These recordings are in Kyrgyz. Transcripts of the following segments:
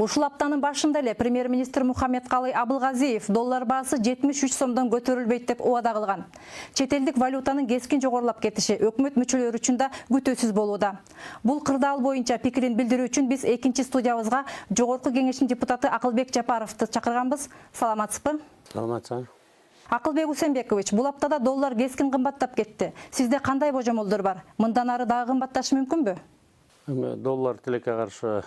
Ушул аптанын башында эле премьер-министр Мухаммедкалый Абылгазиев доллар баасы 73 сомдон көтөрүлбөйт деп убада кылган. Чет элдик валютанын кескин жогорулап кетиши өкмөт мүчөлөрү үчүн да күтүүсүз болууда. Бул кырдаал боюнча пикирин билдирүү үчүн биз экинчи студиябызга Жогорку Кеңештин депутаты Акылбек Жапаровду чакырганбыз. Саламатсызбы? Саламатсызбы. Акылбек Усенбекович, бул аптада доллар кескин кымбаттап кетти. Сизде кандай божомолдор бар? Мындан ары дагы кымбатташы мүмкүнбү? Доллар тилекке каршы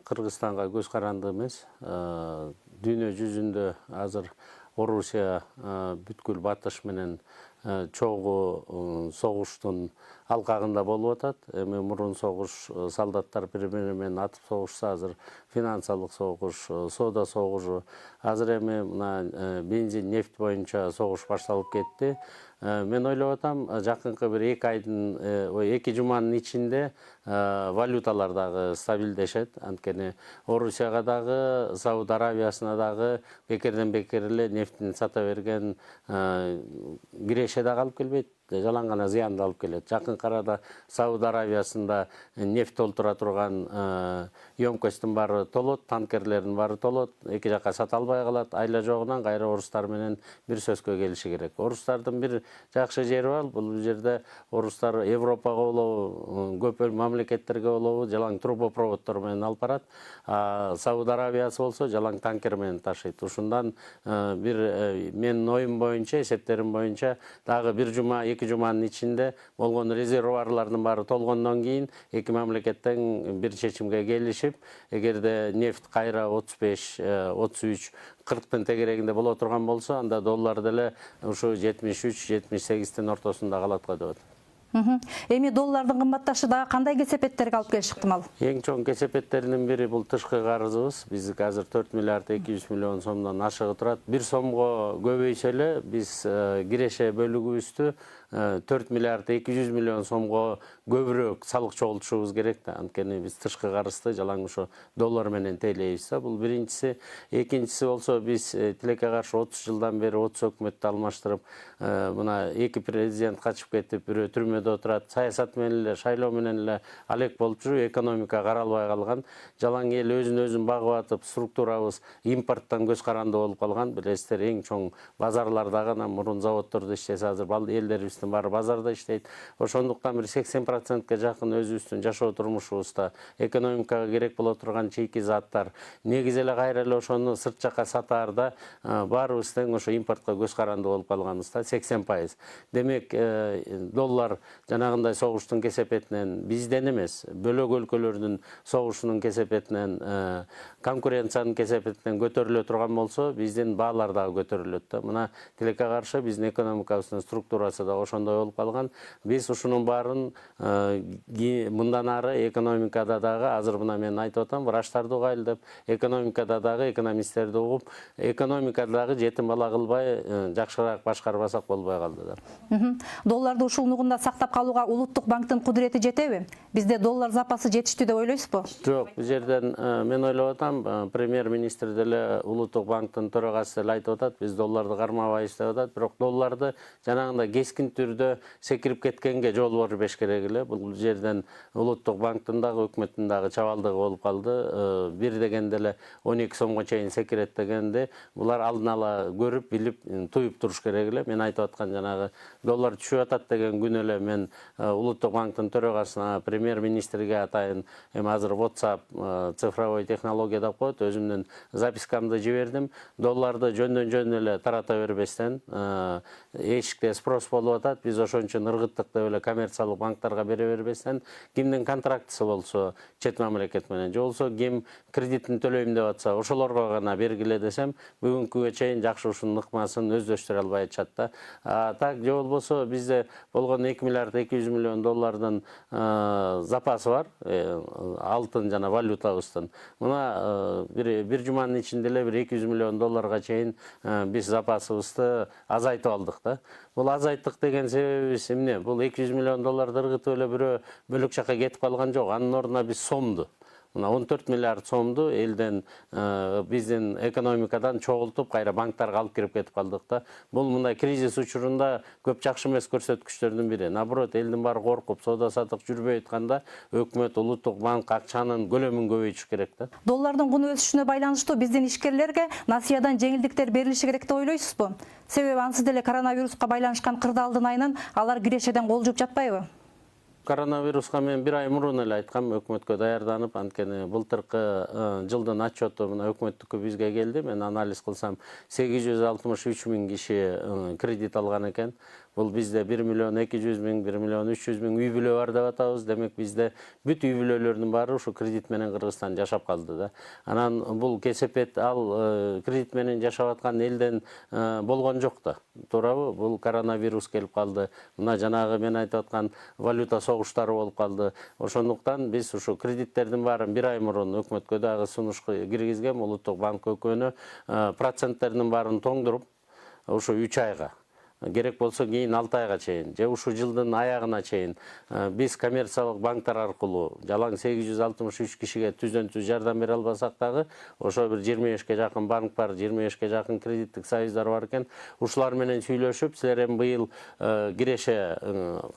Кыргызстанга көз каранды эмес. Дүйнө жүзүндө азыр Орусия бүткүл батыш менен чогуу согуштун алкагында болуп атат. Эми мурун согуш солдаттар бири-бири менен атып согушса, азыр финансылык согуш, соода согушу. Азыр эми мына бензин, нефть боюнча согуш башталып кетти. Мен ойлоп атам, жакынкы бир 2 жуманын ичинде валюталар дагы стабилдешет. Анткени Орусияга дагы, Сауд Аравиясына дагы бекерден бекер эле нефтин сата берген киреше дагы алып келбейт. Жалаң гана зыянды алып келет. Жакынкы арада Сауд Аравиясында нефть толтура турган емкосттун баары толот, танкерлердин баары толот, эки жакка сата албай калат. Айла жогунан кайра орустар менен бир сөзгө келиши керек. Орустардын бир жакшы жери бар. Бул жерде орустар Европага болобу, көп мамлекеттерге болобу жалаң трубопроводдор менен алып барат. Сауд Аравиясы болсо жалаң танкер менен ташыйт. Ушундан бир менин оюм боюнча, эсептерим боюнча дагы 2 жуманын ичинде болгон резервуарлардын баары толгондон кийин эки мамлекеттен бир чечимге келишип, эгерде нефть кайра 35, 33, 40 тегерегинде боло турган болсо, анда доллар деле ушу 73, 78 ортосунда калат го деп атат. Эми доллардын кымбатташы дагы кандай кесепеттерге алып келиши ыктымал? Эң чоң кесепеттеринин бири бул тышкы карызыбыз. Биз азыр 4 миллиард 200 миллион сомдон ашыгы турат. 1 сомго көбөйсө эле биз киреше бөлүгүбүздү 4 миллиард 200 миллион сомго көбүрөөк салык чогултушубуз керек да. Анткени биз тышкы карызды жалаң ошо доллар менен тейлейбиз да. Бул биринчиси. Экинчиси болсо биз тилекке каршы 30 жылдан бери 30 өкмөттү алмаштырып, мына эки президент качып кетип, бирөө түрмөдө отурат. Саясат менен эле, шайлоо менен эле алек болуп жүрүп, экономика каралбай калган. Жалаң эл өзүн багып атып, структурабыз импорттон көз каранды болуп калган. Билесиздер, эң чоң базарлардагы мурун заводдордо иштесе, азыр элдерибиздин баары базарда иштейт. Ошондуктан бир 80%ке жакын өзүбүздүн жашоо турмушубузда экономикага керек боло турган чийки заттар, негизи эле кайра эле ошону сырт жакка сатаарда баарыбыз тең ошо импортко көз каранды болуп калганбыз да, 80%. Демек, доллар жанагындай согуштун кесепетинен бизден эмес, бөлөк өлкөлөрдүн согушунун кесепетинен, конкуренциянын кесепетинен көтөрүлө турган болсо, биздин баалар дагы көтөрүлөт да. Мына тилекке каршы биздин экономикабыздын структурасы да ошондой болуп калган. Биз ушунун баарын мындан ары экономикада дагы, азыр мына мен айтып атам, врачтарды угайлы деп, экономикада дагы экономисттерди угуп, экономикада дагы жетим бала кылбай, жакшыраак башкарбасак болбой калды да. Долларды ушул нугунда сактап калууга Улуттук банктын кудурети жетеби? Бизде доллар запасы жетиштүү деп ойлойсузбу? Жок, бул жерден мен ойлоп атам, премьер-министр деле Улуттук банктын төрагасы деле айтып атат, биз долларды кармабайбыз деп атат, бирок долларды жанагындай кескин түрдө секирип кеткенге жол бербеш керек эле. Бул жерден Улуттук банктын дагы өкмөттүн дагы чабалдыгы болуп калды. Бир дегенде эле 12 сомго чейин секирет дегенде, булар алдын ала көрүп, билип, туюп туруш керек эле. Мен айтып аткан жанагы доллар түшүп атат деген күнү эле мен Улуттук банктын төрагасына, премьер-министрге атайын, эми азыр WhatsApp цифровой технология деп коет, өзүмдүн запискамды жибердим. Долларды жөндөн эле тарата бербестен, эшикте спрос болуп атат, биз ошон үчүн ыргыттык деп эле коммерциялык банктарга бере бербестен, кимдин контрактысы болсо чет мамлекет менен, же болсо ким кредитин төлөйм деп атса, ошолорго гана бергиле десем, бүгүнкүгө чейин жакшы ушунун ыкмасын өздөштүрө албай атышат да. Так же болбосо бизде болгон 2 миллиард 200 миллион доллардын запасы бар, алтын жана валютабыздын. Мына бир жуманын ичинде эле бир 200 миллион долларга чейин биз запасыбызды азайтып алдык да. Бул азайттык деген себебибиз эмне? Бул 200 миллион долларды ыргытып эле бирөө бөлөк жакка кетип калган жок. Анын ордуна биз сомду мына 14 миллиард сомду элден биздин экономикадан чогултуп кайра банктарга алып кирип кетип калдык да. Бул мындай кризис учурунда көп жакшы эмес көрсөткүчтөрдүн бири. Наоборот, элдин баары коркуп, соода саттык жүрбөй атканда өкмөт улуттук банк акчанын көлөмүн көбөйтүш керек да. Доллардын куну өсүшүнө байланыштуу биздин ишкерлерге насыядан жеңилдиктер берилиши керек деп ойлойсузбу? Себеби ансыз деле коронавируска байланышкан кырдаалдын айынан алар кирешеден кол жууп жатпайбы? Коронавируска мен бир ай мурун эле айткам, өкмөткө даярданып, анткени былтыркы жылдын отчету мына өкмөттүккө бизге келди. Мен анализ кылсам 863 миң киши кредит алган экен. Бул бизде 1 миллион 200 миң, 1 миллион 300 миң үй бүлө бар деп атабыз. Демек бизде бүт үй бүлөлөрдүн баары ушу кредит менен Кыргызстан жашап калды да. Анан бул кесепет ал кредит менен жашап аткан элден болгон жок да. Туурабы? Бул коронавирус келип калды. Мына жанагы мен айтып аткан валюта согуштары болуп калды. Ошондуктан биз ушу кредиттердин баарын бир ай мурун өкмөткө дагы сунуш киргизгем. Улуттук банк өкмөнү проценттердин баарын тоңдуруп, ушу 3 айга, керек болсо кийин 6 айга чейин же ушу жылдын аягына чейин биз коммерциялык банктар аркылуу жалаң 863 кишиге түздөн-түз жардам бере албасак дагы, ошо бир 25ке жакын банк бар, 25ке жакын кредиттик союздар бар экен. Ушулар менен сүйлөшүп, силер эми быйыл киреше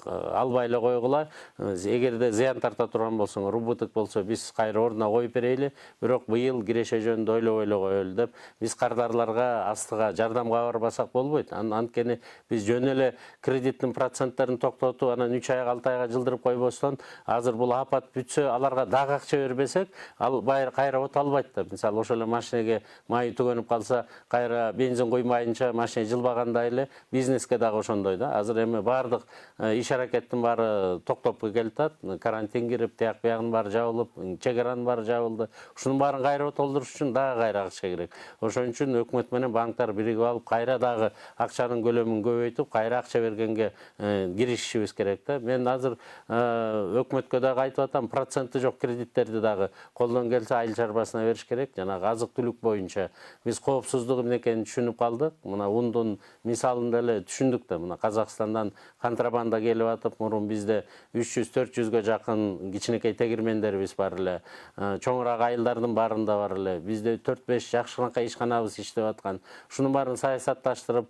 албай эле койгула. Эгерде зыян тарта турган болсоңор, убытык болсо биз кайра ордуна коюп берели, бирок быйыл киреше жөнүндө ойлобой эле коелу деп биз кардарларга астыга жардамга барбасак болбойт. Анткени биз жөн эле кредиттин проценттерин токтотуп, анан 3 айга 6 айга жылдырып койбостон, азыр бул апат бүтсө, аларга дагы акча бербесек, ал кайра от албайт да. Мисалы, ошол эле машинеге май төгөнүп калса, кайра бензин куймайынча машина жылбагандай эле бизнеске дагы ошондой да. Азыр эми баардык иш аракеттин баары токтоп келатат. Карантин кирип, тияк биягынын баары жабылып, чек аранын баары жабылды. Ушунун баарын кайра толтуруш үчүн дагы кайра акча керек. Ошон үчүн өкмөт менен банктар биригип алып, кайра дагы акчанын көлөмүн көбөйтүп, кайра акча бергенге киришишибиз керек да. Мен азыр өкмөткө дагы айтып атам, проценти жок кредиттерди дагы колдон келсе айыл чарбасына бериш керек. Жанагы азык-түлүк боюнча биз коопсуздук эмне экенин түшүнүп калдык. Мына ундун мисалында эле түшүндүк да. Мына Казакстандан контрабанда келип атып, мурун бизде 300-400ге жакын кичинекей тегирмендерибиз бар эле. Чоңураак айылдардын баарында бар эле. Бизде 4-5 жакшынакай ишканабыз иштеп аткан. Ушунун баарын саясатташтырып,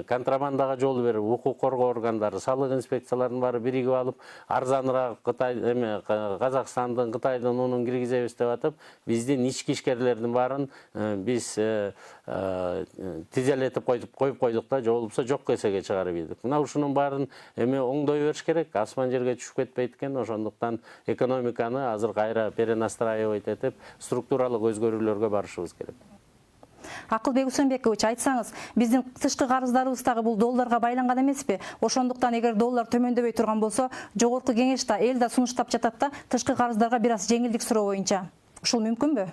контрабандага жол берип, укук коргоо органдары, салык инспекцияларынын баары биригип алып, арзаныраак Казакстандын, Кытайдын унун киргизебиз деп атып, биздин ички ишкерлердин баарын биз тизелетип коюп койдук да, же болбосо жок кесеге чыгарып ийдик. Мына ушунун баарын эми оңдой бериш керек, асман жерге түшүп кетпейт экен. Ошондуктан экономиканы азыр кайра перенастраивать этип, структуралык өзгөрүүлөргө барышыбыз керек. Акылбек Усенбекович, айтсаңыз, биздин тышкы карыздарыбыз дагы бул долларга байланган эмеспи? Ошондуктан эгер доллар төмөндөбөй турган болсо, жогорку кеңеш да эл да сунуштап жатат да, тышкы карыздарга бир аз жеңилдик суроо боюнча. Ушул мүмкүнбү?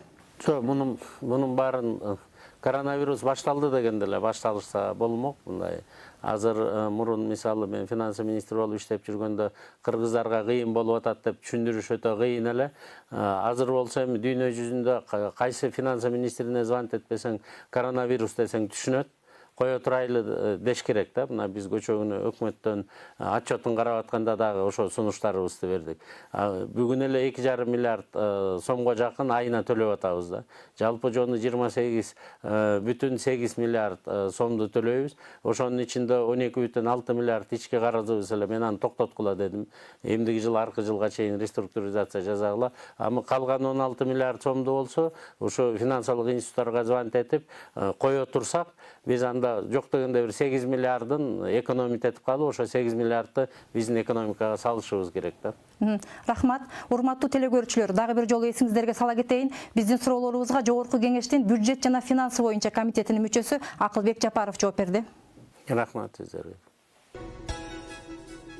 Жок, мунун баарын коронавирус башталды дегенде эле башталышса болмок. Мындай азыр мурун мисалы мен финансы министри болуп иштеп жүргөндө кыргыздарга кыйын болуп атат деп түшүндүрүш өтө кыйын эле. Азыр болсо эми дүйнө жүзүндө кайсы финансы министрине звонить этпесең, коронавирус десең түшүнөт. Кое турайлы деш керек да. Мына биз көчө күнү өкмөттөн отчетун карап атканда дагы ошо сунуштарыбызды бердик. Бүгүн эле 2,5 миллиард сомго жакын айына төлөп атабыз да. Жалпы жону 28,8 миллиард сомду төлөйбүз. Ошонун ичинде 12,6 миллиард ички карызыбыз эле, мен аны токтоткула дедим. Эмдиги жыл аркы жылга чейин реструктуризация жасагыла. Аны калган 16 миллиард сомду болсо, ошо финансылык институттарга звонить этип кое турсак, биз анда жок дегенде бир 8 миллиардын экономить этип калып, ошо 8 миллиардты биздин экономикага салышыбыз керек да. Рахмат. Урматтуу телекөрүүчүлөр, дагы бир жолу эсиңиздерге сала кетейин. Биздин суроолорубузга Жогорку кеңештин бюджет жана финансы боюнча комитетинин мүчөсү Акылбек Жапаров жооп берди. Рахмат сиздерге.